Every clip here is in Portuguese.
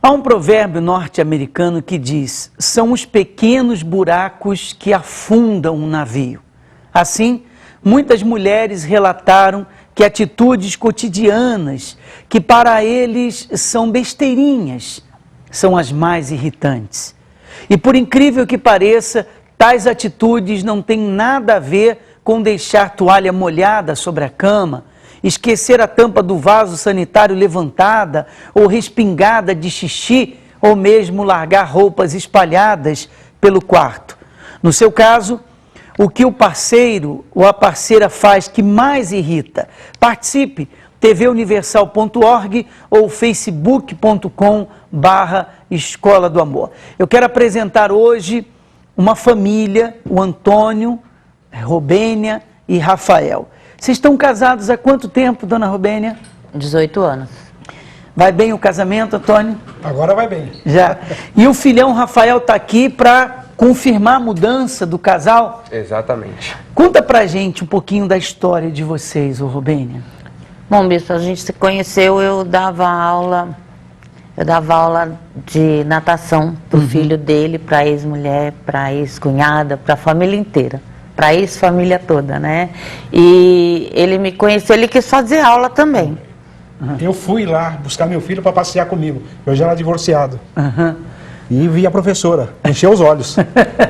Há um provérbio norte-americano que diz: são os pequenos buracos que afundam um navio. Assim, muitas mulheres relataram que atitudes cotidianas, que para eles são besteirinhas, são as mais irritantes. E por incrível que pareça, tais atitudes não têm nada a ver com deixar toalha molhada sobre a cama, esquecer a tampa do vaso sanitário levantada ou respingada de xixi, ou mesmo largar roupas espalhadas pelo quarto. No seu caso, o que o parceiro ou a parceira faz que mais irrita? Participe, tvuniversal.org ou facebook.com/Escola do Amor. Eu quero apresentar hoje uma família, o Antônio, Robênia e Rafael. Vocês estão casados há quanto tempo, dona Robênia? 18 anos. Vai bem o casamento, Antônio? Agora vai bem. Já. E o filhão Rafael está aqui para confirmar a mudança do casal? Exatamente. Conta pra gente um pouquinho da história de vocês, ô Robênia. Bom, bispo, a gente se conheceu, eu dava aula de natação pro filho dele, pra ex-mulher, pra ex-cunhada, pra família inteira. Para ex-família toda, né? E ele me conheceu, ele quis fazer aula também. Eu fui lá buscar meu filho para passear comigo. Eu já era divorciado. E vi a professora, encheu os olhos.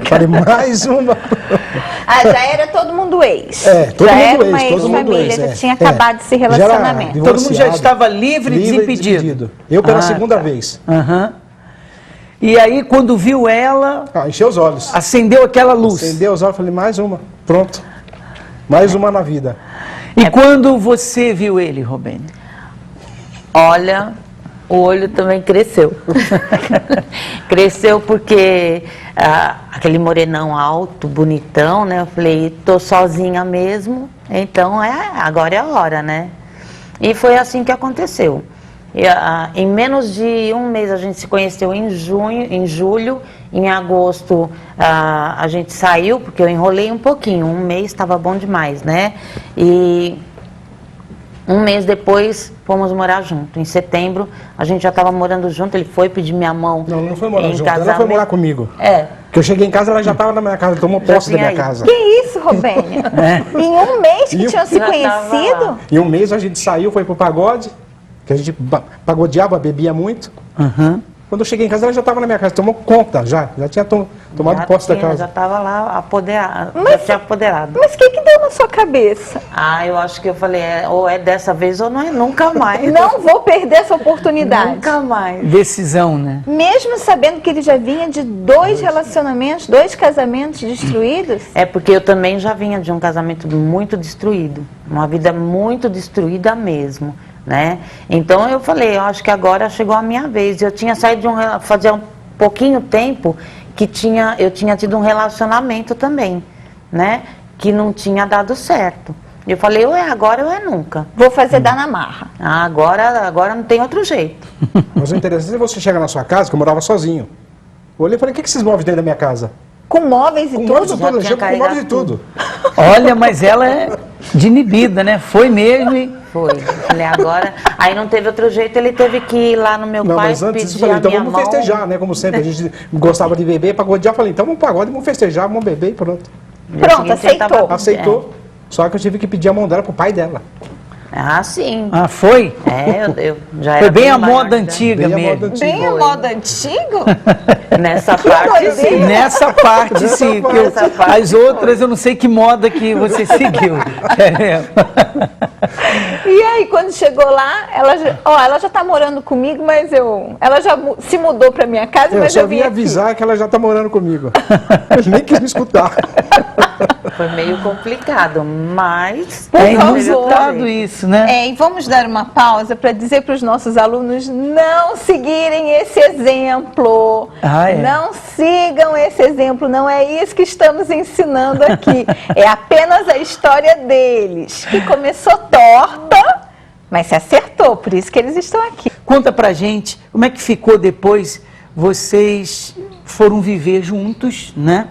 Falei, mais uma. Ah, já era todo mundo ex. Todo já mundo era ex, uma todo mundo ex-família, ex, já tinha acabado esse relacionamento. Todo mundo já estava livre e desimpedido. Eu pela segunda vez. E aí, quando viu ela... encheu os olhos. Acendeu aquela luz. Acendeu os olhos, falei, mais uma. Pronto. Mais uma na vida. E quando você viu ele, Robênia? Olha, o olho também cresceu. Cresceu porque aquele morenão alto, bonitão, né? Eu falei, tô sozinha mesmo, então agora é a hora, né? E foi assim que aconteceu. Em menos de um mês a gente se conheceu em julho, em agosto a gente saiu, porque eu enrolei um pouquinho, um mês estava bom demais, né? E um mês depois fomos morar junto. Em setembro a gente já estava morando junto, ele foi pedir minha mão. Não foi morar junto, ela foi morar comigo. Porque eu cheguei em casa, ela já estava na minha casa, tomou posse da minha casa. Que isso, Robênia? Em um mês que tinham se conhecido? Em um mês a gente saiu, foi pro pagode. Que a gente pagodeava, bebia muito. Quando eu cheguei em casa, ela já estava na minha casa, tomou conta, já tinha tomado posse da casa. Já estava lá apoderada, já tinha apoderado. Mas o que deu na sua cabeça? Eu acho que eu falei, ou é dessa vez ou não é nunca mais. Não vou perder essa oportunidade. Nunca mais. Decisão, né? Mesmo sabendo que ele já vinha de 2 relacionamentos, 2 casamentos destruídos? É porque eu também já vinha de um casamento muito destruído, uma vida muito destruída mesmo. Né? Então eu falei, eu acho que agora chegou a minha vez. Eu tinha saído fazia um pouquinho tempo que eu tinha tido um relacionamento também, né? Que não tinha dado certo. Eu falei, ou é agora ou é nunca. Vou fazer dar na marra. Agora não tem outro jeito. Mas o interessante é você chegar na sua casa, que eu morava sozinho. Eu olhei e falei, o que vocês móveis dentro da minha casa? Com móveis e tudo? Com móveis e tudo. Olha, mas ela é de inibida, né? Foi mesmo e... Foi. Falei, agora... Aí não teve outro jeito, ele teve que ir lá no meu pai mas antes pedir falei, então minha vamos mão. festejar, né? Como sempre, a gente gostava de beber, pagodear. Falei, então vamos pagode, vamos festejar, vamos beber e pronto. Pronto, aceitou. Aceitou. Só que eu tive que pedir a mão dela pro pai dela. Sim. Foi? Eu já era. Foi bem a moda antiga mesmo. Bem a moda antiga? Nessa parte, sim. Nessa parte, sim. As outras, eu não sei que moda que você seguiu. E aí, quando chegou lá, ela já tá morando comigo, mas ela já se mudou pra minha casa, mas eu vim avisar que ela já tá morando comigo. Nem quis me escutar. Foi meio complicado, mas... É inusitado isso, né? E vamos dar uma pausa para dizer para os nossos alunos não seguirem esse exemplo. Não sigam esse exemplo, não é isso que estamos ensinando aqui. É apenas a história deles, que começou torta, mas se acertou, por isso que eles estão aqui. Conta pra gente como é que ficou depois, vocês foram viver juntos, né?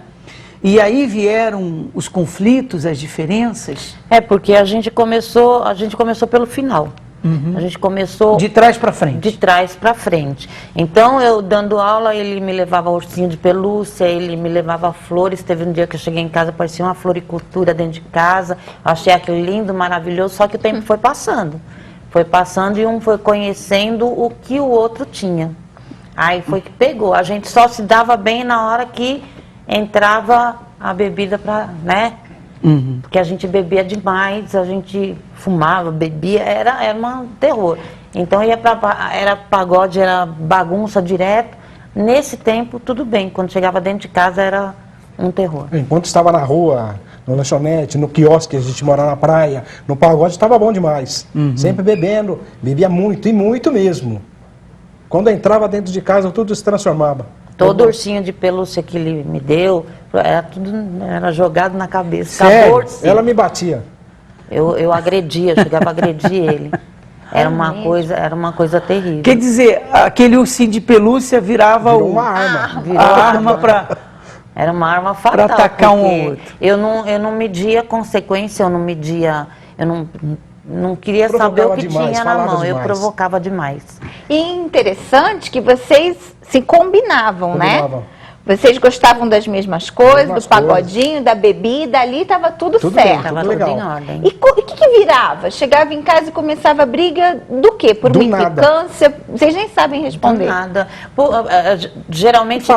E aí vieram os conflitos, as diferenças? Porque a gente começou pelo final, A gente começou... De trás para frente? De trás para frente. Então, eu dando aula, ele me levava ursinho de pelúcia, ele me levava flores. Teve um dia que eu cheguei em casa, parecia uma floricultura dentro de casa. Eu achei aquilo lindo, maravilhoso, só que o tempo foi passando. Foi passando e um foi conhecendo o que o outro tinha. Aí foi que pegou. A gente só se dava bem na hora que entrava a bebida para, né? Porque a gente bebia demais, a gente fumava, bebia, era um terror. Então era pagode, era bagunça direto. Nesse tempo, tudo bem. Quando chegava dentro de casa, era um terror. Enquanto estava na rua, no lanchonete, no quiosque, a gente morava na praia, no pagode, estava bom demais. Sempre bebendo, bebia muito, e muito mesmo. Quando entrava dentro de casa, tudo se transformava. Todo ursinho de pelúcia que ele me deu, era jogado na cabeça. Sério? Ela me batia. Eu agredia, chegava a agredir ele. Era uma coisa terrível. Quer dizer, aquele ursinho de pelúcia virava uma arma. A arma para... Era uma arma fatal. Para atacar um ou outro. Eu não media consequência, eu não media... Eu não queria saber o que tinha na mão, eu provocava demais. E interessante que vocês se combinavam, né? Vocês gostavam das mesmas coisas, do pagodinho, da bebida, ali estava tudo certo. Estava tudo em ordem. E o que virava? Chegava em casa e começava a briga do quê? Por uma implicância? Vocês nem sabem responder. Do nada. Geralmente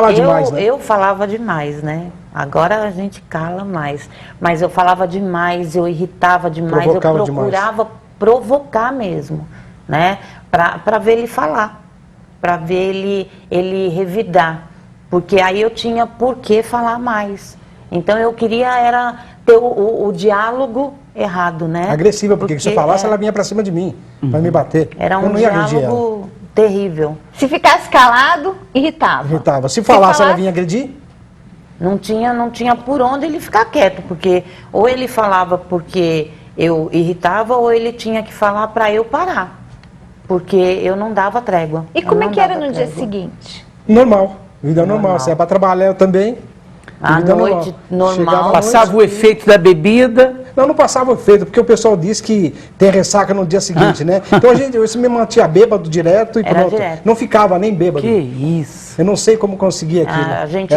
eu falava demais, né? Agora a gente cala mais. Mas eu falava demais, eu irritava demais, eu procurava provocar mesmo, né? Para ver ele falar, para ver ele revidar. Porque aí eu tinha por que falar mais. Então eu queria ter o diálogo errado, né? Agressiva, porque se eu falasse, ela vinha para cima de mim, para me bater. Era um diálogo terrível. Se ficasse calado, irritava. Irritava. Se falasse, ela vinha agredir? Não tinha por onde ele ficar quieto, porque ou ele falava porque eu irritava, ou ele tinha que falar para eu parar, porque eu não dava trégua. E como é que era no dia seguinte? Normal, vida normal. Se é para trabalhar eu também. À noite, normal. Passava o efeito da bebida? Não passava o efeito, porque o pessoal diz que tem ressaca no dia seguinte, né? Então eu me mantinha bêbado direto e pronto. Direto. Não ficava nem bêbado. Que isso? Eu não sei como conseguia aquilo. A gente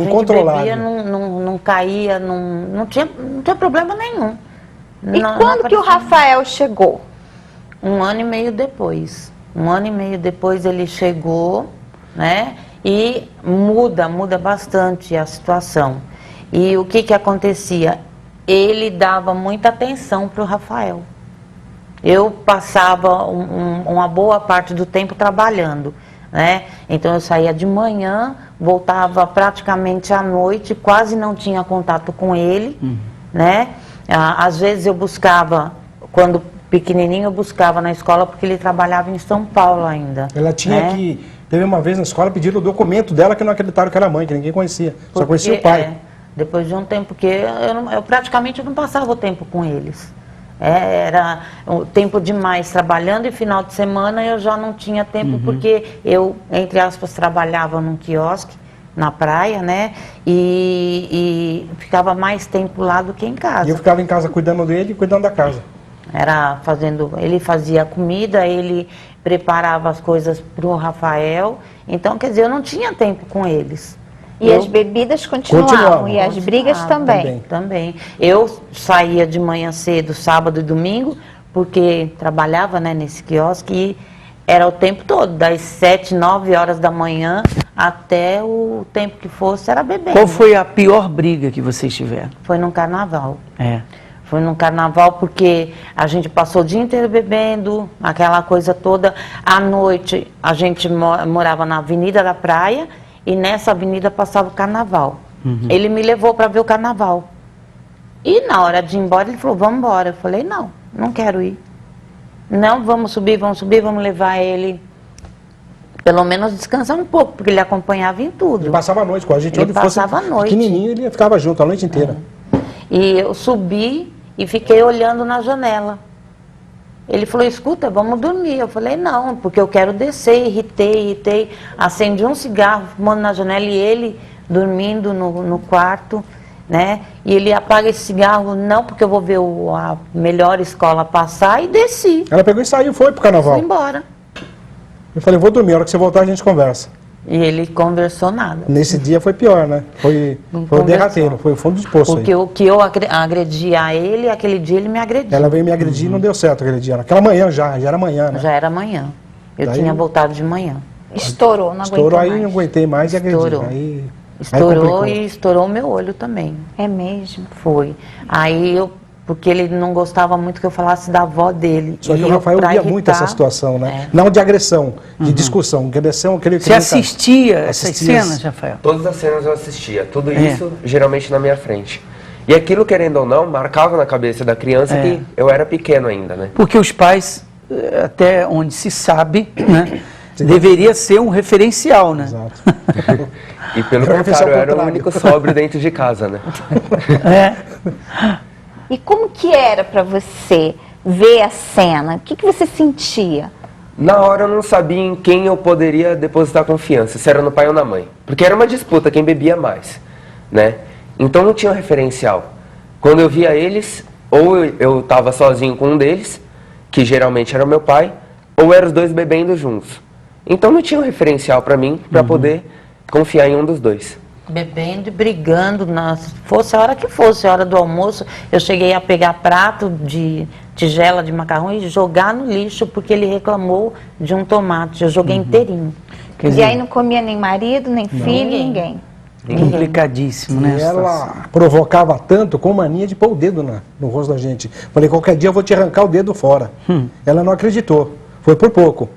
incontrolável. bebia, não caía, não tinha problema nenhum. E quando que o Rafael chegou? 1 ano e meio depois. 1 ano e meio depois ele chegou, né? E muda bastante a situação. E o que acontecia? Ele dava muita atenção para o Rafael. Eu passava uma boa parte do tempo trabalhando, né? Então eu saía de manhã, voltava praticamente à noite, quase não tinha contato com ele, né? Às vezes eu buscava, quando pequenininho eu buscava na escola, porque ele trabalhava em São Paulo ainda. Ela tinha teve uma vez na escola pedindo o documento dela, que não acreditaram que era mãe, que ninguém conhecia, só conhecia o pai. Depois de um tempo, porque eu praticamente não passava o tempo com eles. Era um tempo demais trabalhando, e final de semana eu já não tinha tempo, porque eu, entre aspas, trabalhava num quiosque na praia, né? E ficava mais tempo lá do que em casa. E eu ficava em casa cuidando dele e cuidando da casa. Ele fazia comida, ele preparava as coisas para o Rafael. Então, quer dizer, eu não tinha tempo com eles. E as bebidas continuavam, e as brigas também. Também. Eu saía de manhã cedo, sábado e domingo, porque trabalhava, né, nesse quiosque, e era o tempo todo, das 7, 9 horas da manhã até o tempo que fosse, era bebendo. Qual foi a pior briga que vocês tiveram? Foi no carnaval. Foi no carnaval, porque a gente passou o dia inteiro bebendo, aquela coisa toda. À noite, a gente morava na Avenida da Praia, e nessa avenida passava o carnaval. Ele me levou para ver o carnaval. E na hora de ir embora, ele falou, vamos embora. Eu falei, não quero ir. Não, vamos subir, vamos levar ele, pelo menos descansar um pouco, porque ele acompanhava em tudo. Ele passava a noite com a gente. Ele passava a noite. Pequenininho, ele ficava junto a noite inteira. E eu subi e fiquei olhando na janela. Ele falou, escuta, vamos dormir. Eu falei, não, porque eu quero descer. Irritei. Acendi um cigarro, fumando na janela, e ele dormindo no quarto. né? E ele apaga esse cigarro, não, porque eu vou ver a melhor escola passar, e desci. Ela pegou e saiu, foi pro carnaval. Fui embora. Eu falei, vou dormir, a hora que você voltar a gente conversa. E ele conversou nada. Nesse dia foi pior, né? Foi o derrateiro, foi o fundo do poço. Porque aí. o que eu agredi a ele, aquele dia ele me agrediu. Ela veio me agredir e não deu certo aquele dia. Naquela manhã já era manhã, né? Já era manhã. Eu Daí- tinha voltado de manhã. Estourou, não Estourou, aguentou aí mais. não aguentei mais e agredi. Estourou. Aí Estourou complicou. e estourou o meu olho também. É mesmo. Foi. Aí eu, porque ele não gostava muito que eu falasse da avó dele. Só que E o eu, Rafael pra via muito irritar, essa situação, né? É. Não de agressão, de discussão. De agressão, eu queria Você assistia essas Assistia. cenas, Rafael? Todas as cenas eu assistia, tudo isso geralmente na minha frente. E aquilo, querendo ou não, marcava na cabeça da criança que eu era pequeno ainda, né? Porque os pais, até onde se sabe, né, deveria ser um referencial, né? Exato. E pelo Eu fiz ao contrário, eu era o contrário. único sóbrio dentro de casa, né? É. E como que era para você ver a cena? O que que você sentia? Na hora eu não sabia em quem eu poderia depositar confiança, se era no pai ou na mãe. Porque era uma disputa, quem bebia mais, né? Então não tinha um referencial. Quando eu via eles, ou eu estava sozinho com um deles, que geralmente era o meu pai, ou eram os dois bebendo juntos. Então não tinha um referencial para mim, para poder confiar em um dos dois. Bebendo e brigando, fosse a hora que fosse, a hora do almoço, eu cheguei a pegar prato de tigela de macarrão e jogar no lixo, porque ele reclamou de um tomate, eu joguei inteirinho. Quer E dizer, aí não comia nem marido, nem filho, ninguém. complicadíssimo, né? E a situação. ela provocava tanto com mania de pôr o dedo no rosto da gente. Falei, qualquer dia eu vou te arrancar o dedo fora. Ela não acreditou. Foi por pouco.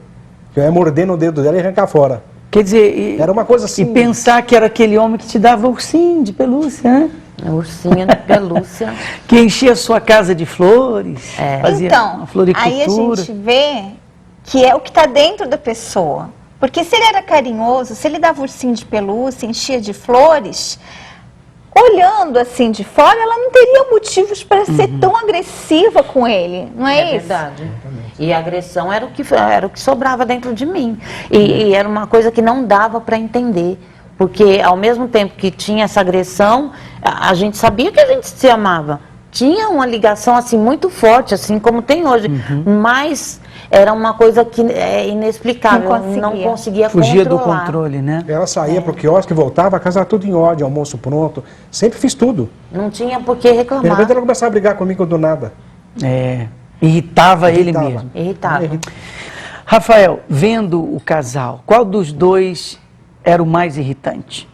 Eu ia morder no dedo dela e arrancar fora. Quer dizer, Era uma coisa assim. e pensar que era aquele homem que te dava ursinho de pelúcia, né? Ursinho de pelúcia. Que enchia a sua casa de flores, fazia Então, uma floricultura. aí a gente vê que é o que está dentro da pessoa. Porque se ele era carinhoso, se ele dava ursinho de pelúcia, enchia de flores, olhando assim de fora, ela não teria motivos para ser tão agressiva com ele, não é, isso? Verdade. E a agressão era o que sobrava dentro de mim. E era uma coisa que não dava para entender. Porque ao mesmo tempo que tinha essa agressão, a gente sabia que a gente se amava. Tinha uma ligação assim muito forte, assim como tem hoje. Mas era uma coisa que é inexplicável. Não conseguia Fugia do controlar. controle, né? Ela saía pro quiosque, voltava, a casa estava tudo em ordem, almoço pronto. Sempre fiz tudo. Não tinha por que De reclamar. repente ela começava a brigar comigo do nada. É, irritava ele Irritava. mesmo. Irritava. Rafael, vendo o casal, qual dos dois era o mais irritante?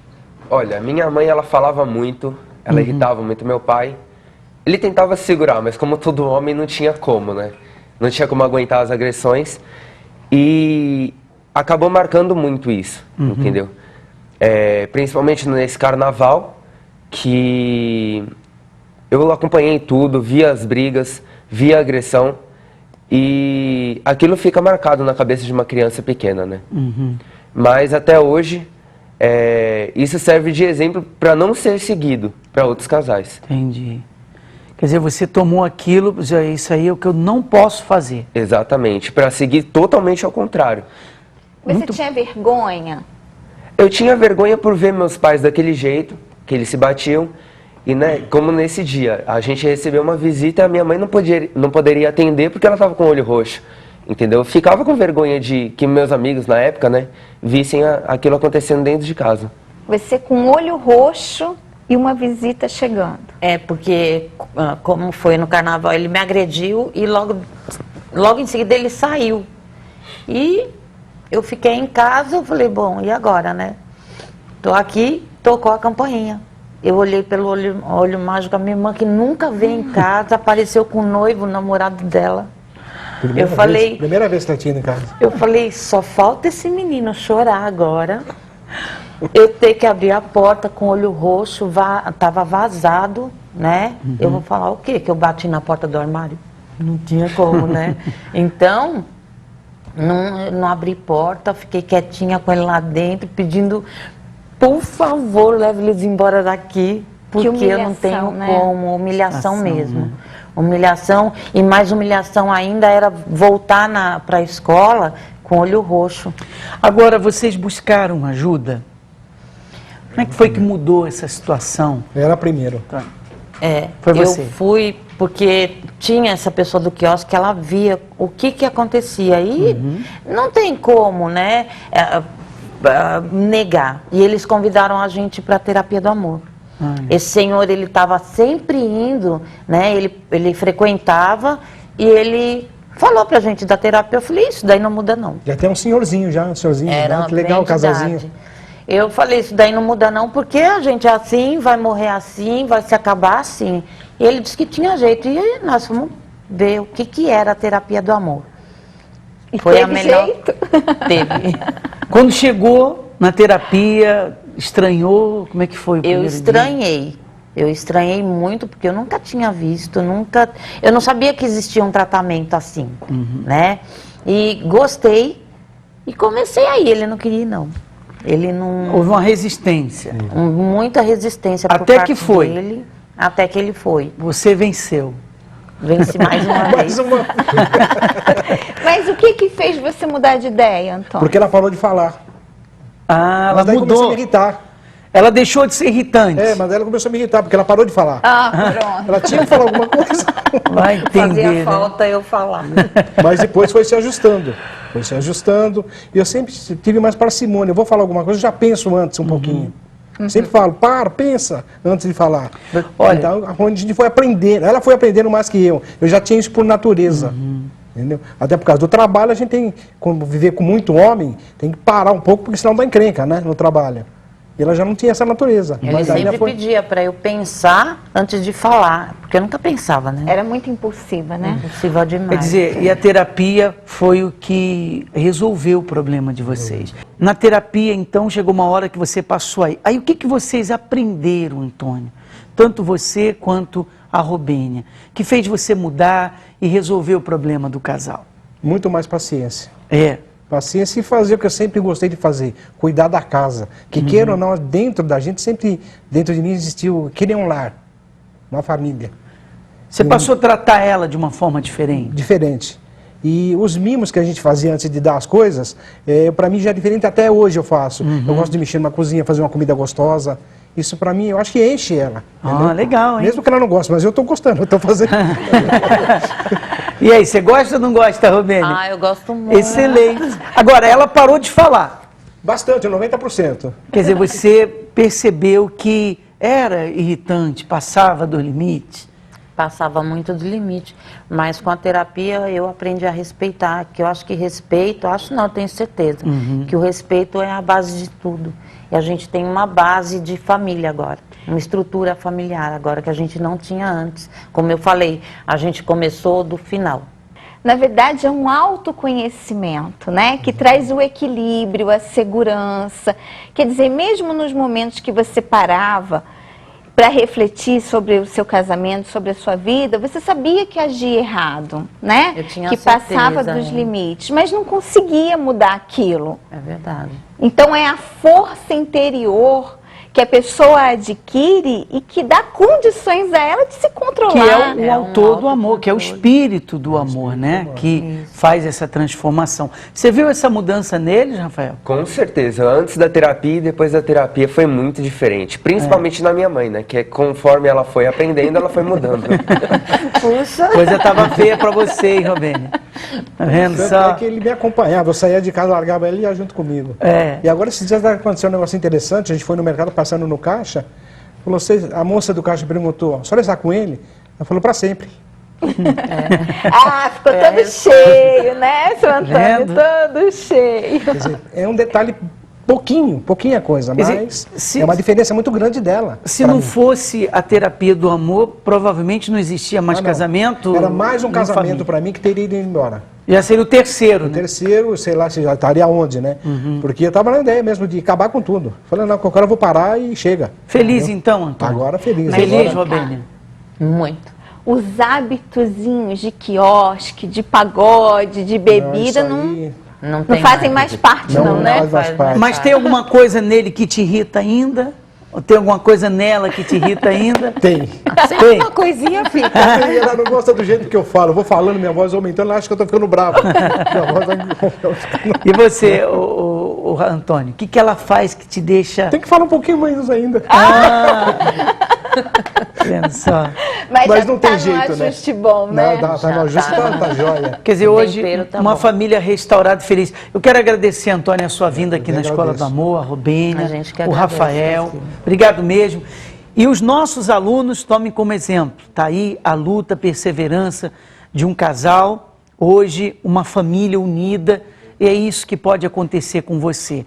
Olha, minha mãe, ela falava muito, ela irritava muito meu pai. Ele tentava se segurar, mas como todo homem, não tinha como, né? Não tinha como aguentar as agressões. E acabou marcando muito isso, entendeu? Principalmente nesse carnaval, que eu acompanhei tudo, via as brigas, via a agressão. E aquilo fica marcado na cabeça de uma criança pequena, né? Mas até hoje, isso serve de exemplo para não ser seguido para outros casais. Entendi. Quer dizer, você tomou aquilo, já, isso aí é o que eu não posso fazer. Exatamente, para seguir totalmente ao contrário. Você tinha vergonha? Eu tinha vergonha por ver meus pais daquele jeito, que eles se batiam. E né, como nesse dia, a gente recebeu uma visita e a minha mãe não poderia atender porque ela estava com o olho roxo. Entendeu? Eu ficava com vergonha de que meus amigos na época, né, vissem aquilo acontecendo dentro de casa. Você com olho roxo e uma visita chegando. Porque como foi no carnaval, ele me agrediu e logo em seguida ele saiu. E eu fiquei em casa, eu falei, bom, e agora, né? Tô aqui, tocou a campainha. Eu olhei pelo olho mágico, a minha irmã que nunca veio em casa, apareceu com o noivo, o namorado dela. Primeira vez que ela tinha ido em casa. Eu falei, só falta esse menino chorar agora. Eu ter que abrir a porta com o olho roxo, tava vazado, né? Eu vou falar o quê? Que eu bati na porta do armário? Não tinha como, né? Então, não abri porta, fiquei quietinha com ele lá dentro, pedindo, por favor, leve eles embora daqui, porque eu não tenho como, humilhação mesmo. Né? Humilhação, e mais humilhação ainda era voltar para a escola com olho roxo. Agora, vocês buscaram ajuda? Como é que foi que mudou essa situação? Era primeiro. Foi você. Eu fui porque tinha essa pessoa do quiosque que ela via o que acontecia. E não tem como, né, negar. E eles convidaram a gente para a terapia do amor. Esse senhor, ele estava sempre indo, né, ele frequentava e ele falou pra gente da terapia. Eu falei, isso daí não muda não. Já tem um senhorzinho, Era né? Que legal o casalzinho. Eu falei, isso daí não muda não, porque a gente é assim, vai morrer assim, vai se acabar assim. E ele disse que tinha jeito. E nós fomos ver o que era a terapia do amor. E Foi teve a melhor. jeito? Teve. Quando chegou na terapia, estranhou? Como é que foi o Eu primeiro estranhei. Eu estranhei muito, porque eu nunca tinha visto, eu não sabia que existia um tratamento assim, né? E gostei e comecei aí, ele não queria ir, não. Ele não... Houve uma resistência. Muita resistência por Até parte que foi. dele, até que ele foi. Você venceu. Venci mais uma vez. Mais uma. Mas o que fez você mudar de ideia, Antônio? Porque ela parou de falar. Ah, ela Mas daí começou a mudou. me irritar. Ela deixou de ser irritante. Mas ela começou a me irritar, porque ela parou de falar. Pronto. Ela tinha que falar alguma coisa. Vai entender, Fazia né? falta eu falar. Mas depois foi se ajustando. Foi se ajustando. E eu sempre tive mais parcimônia. Eu vou falar alguma coisa, eu já penso antes um pouquinho. Sempre falo, pensa, antes de falar. Olha. Então, onde a gente foi aprendendo. Ela foi aprendendo mais que eu. Eu já tinha isso por natureza. Entendeu? Até por causa do trabalho, a gente tem, como viver com muito homem, tem que parar um pouco, porque senão dá encrenca, né, no trabalho. E ela já não tinha essa natureza. Ele Mas aí sempre já foi... pedia para eu pensar antes de falar, porque eu nunca pensava, né? Era muito impulsiva, né? Impossível demais. Quer dizer, e a terapia foi o que resolveu o problema de vocês. Na terapia, então, chegou uma hora que você passou aí. Aí o que vocês aprenderam, Antônio? Tanto você quanto a Robênia, que fez você mudar e resolver o problema do casal? Muito mais paciência. Paciência e fazer o que eu sempre gostei de fazer, cuidar da casa. Que queira ou não, dentro da gente, sempre dentro de mim existiu, querer um lar, uma família. Você passou a tratar ela de uma forma diferente? Diferente. E os mimos que a gente fazia antes de dar as coisas, para mim já é diferente, até hoje eu faço. Eu gosto de mexer numa cozinha, fazer uma comida gostosa. Isso para mim, eu acho que enche ela. Entendeu? Legal, hein? Mesmo que ela não goste, mas eu estou gostando, eu estou fazendo. E aí, você gosta ou não gosta, Robênia? Eu gosto muito. Excelente. Agora, ela parou de falar. Bastante, 90%. Quer dizer, você percebeu que era irritante, passava do limite? Passava muito do limite, mas com a terapia eu aprendi a respeitar, que eu acho que respeito, eu tenho certeza, que o respeito é a base de tudo. E a gente tem uma base de família agora, uma estrutura familiar agora que a gente não tinha antes. Como eu falei, a gente começou do final. Na verdade, é um autoconhecimento, né? Que traz o equilíbrio, a segurança. Quer dizer, mesmo nos momentos que você parava para refletir sobre o seu casamento, sobre a sua vida, você sabia que agia errado, né? Eu tinha que certeza, passava dos limites, mas não conseguia mudar aquilo. É verdade. Então é a força interior que a pessoa adquire e que dá condições a ela de se controlar. Que é o autor um do amor, que é o espírito do amor, né? Que faz essa transformação. Você viu essa mudança neles, Rafael? Com certeza. Antes da terapia e depois da terapia foi muito diferente. Principalmente na minha mãe, né? Que conforme ela foi aprendendo, ela foi mudando. Puxa! A coisa estava feia para você, hein, Robênia? Tá vendo Tanto só? é que ele me acompanhava, eu saía de casa, largava ele e ia junto comigo. E agora esses dias aconteceu um negócio interessante, a gente foi no mercado passando no caixa, falou, a moça do caixa perguntou, a senhora está com ele? Ela falou, para sempre. Ficou todo cheio, né, seu Antônio? Vendo? Todo cheio. Quer dizer, é um detalhe pouquinha coisa, Quer dizer, mas se- é uma diferença muito grande dela. Se pra não mim. fosse a terapia do amor, provavelmente não existia mais Ah, não. casamento. Era mais um nem casamento família. para mim que teria ido embora. Já seria o terceiro, O né? terceiro, sei lá, se já estaria onde, né? Porque eu estava na ideia mesmo de acabar com tudo. Falei, não, qualquer hora eu vou parar e chega. Feliz Entendeu? então, Antônio? Agora feliz. Feliz, Agora, Robênia? Muito. Os hábitozinhos de quiosque, de pagode, de bebida, isso não, aí Não, não tem fazem mais parte, não não, né? faz mais parte. Mas tem alguma coisa nele que te irrita ainda? Ou tem alguma coisa nela que te irrita ainda? Tem. Sempre uma coisinha fica. E ela não gosta do jeito que eu falo. Eu vou falando, minha voz aumentando, ela acha que eu tô ficando bravo. Minha voz vai ficando... E você, o Antônio? O que ela faz que te deixa... Tem que falar um pouquinho mais ainda. Vendo só. Mas não tá tem jeito, no ajuste bom, né? né? Tá no ajuste, tá jóia. Quer dizer, O hoje, tempero tá uma bom. família restaurada e feliz. Eu quero agradecer, Antônio, a sua vinda aqui na Escola do agradeço. Amor, a Robênia, A gente que o agradece, Rafael. Brasil. Obrigado mesmo. E os nossos alunos tomem como exemplo. Está aí a luta, a perseverança de um casal, hoje uma família unida, e é isso que pode acontecer com você.